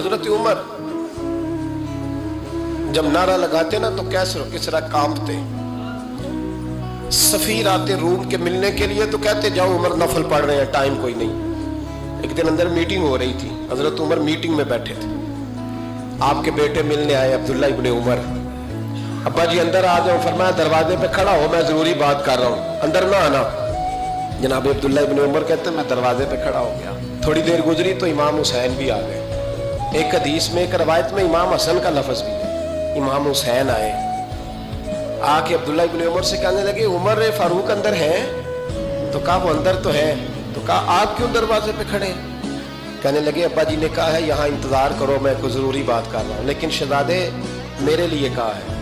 हजरत उमर जब नारा लगाते ना तो किस तरह कांपते। सफीर आते रूम के मिलने के लिए तो कहते जाओ उमर नफल पढ़ रहे हैं, टाइम कोई नहीं। एक दिन अंदर मीटिंग हो रही थी, हजरत उमर मीटिंग में बैठे थे। आपके बेटे मिलने आए अब्दुल्ला इब्ने उमर। अब्बा जी अंदर आ जाओ। फरमाया दरवाजे पे खड़ा हो, मैं जरूरी बात कर रहा हूँ, अंदर ना आना। जनाब अब्दुल्ला इब्ने उमर कहते मैं दरवाजे पे खड़ा हो गया। थोड़ी देर गुजरी तो इमाम हुसैन भी आ गए। एक हदीस में, एक रवायत में इमाम हसन का लफ्ज भी है। इमाम हुसैन आए, आके अब्दुल्ला इब्ने उमर से कहने लगे उमर फारूक अंदर है? तो कहा वो अंदर तो है। तो कहा आप क्यों दरवाजे पे खड़े? कहने लगे अब्बा जी ने कहा है यहाँ इंतजार करो, मैं कोई जरूरी बात कर रहा हूँ। लेकिन शहजादे मेरे लिए कहा है,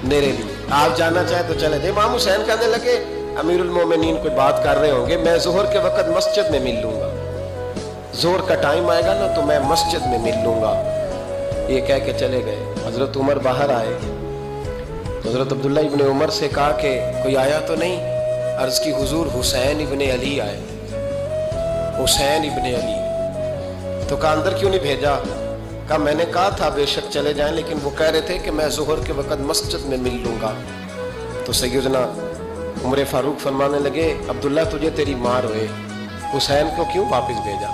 मेरे लिए, आप जाना चाहे तो चले जाए। इमाम हुसैन कहने लगे अमीरुल मोमिनीन कोई बात कर रहे होंगे, मैं जोहर के वक्त मस्जिद में मिल लूंगा, जोहर का टाइम आएगा ना तो मैं मस्जिद में मिल लूंगा। ये कह के चले गए। हजरत उमर बाहर आए तो हजरत अब्दुल्ला इब्ने उमर से कहा कि कोई आया तो नहीं? अर्ज की हुजूर हुसैन इब्ने अली आए, हुसैन इब्ने अली। तो कहा अंदर क्यों नहीं भेजा? कहा मैंने कहा था बेशक चले जाएं, लेकिन वो कह रहे थे कि मैं जोहर के वक्त मस्जिद में मिल लूंगा। तो सैयदना उमर फारूक फरमाने लगे अब्दुल्ला तुझे तेरी माँ रोए, हुसैन को क्यों वापस भेजा?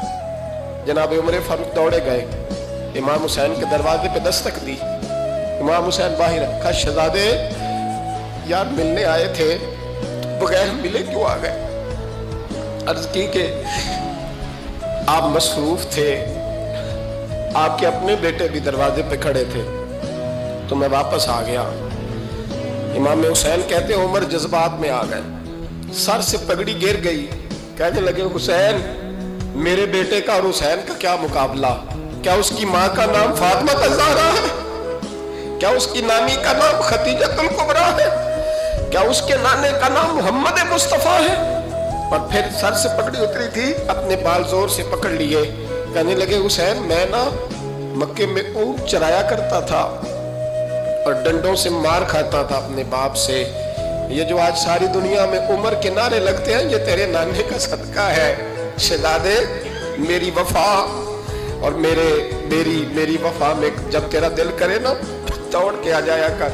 जनाब उमर फारूक दौड़े गए, इमाम हुसैन के दरवाजे पे दस्तक दी। इमाम हुसैन बाहर रखा, शहजादे यार मिलने आए थे तो बगैर मिले क्यों आ गए? अर्ज की कि आप मसरूफ थे, आपके अपने बेटे भी दरवाजे पे खड़े थे तो मैं वापस आ गया। इमाम हुसैन कहते उमर जज्बात में आ गए, सर से पगड़ी गिर गई। कहने लगे हुसैन मेरे बेटे का और हुसैन का क्या मुकाबला? क्या उसकी माँ का नाम फातिमा ज़हरा है? क्या उसकी नानी का नाम खदीजतुल कुबरा है? क्या उसके नाने का नाम मोहम्मद मुस्तफा है? और फिर सर से पगड़ी उतरी थी, अपने बाल जोर से पकड़ लिए। कहने लगे हुसैन मैं ना मक्के में ऊंट चराया करता था और डंडों से मार खाता था अपने बाप से। ये जो आज सारी दुनिया में उमर के नारे लगते हैं ये तेरे नाने का सदका है। शहजादे मेरी वफा और मेरी वफा में जब तेरा दिल करे ना दौड़ के आ जाया कर।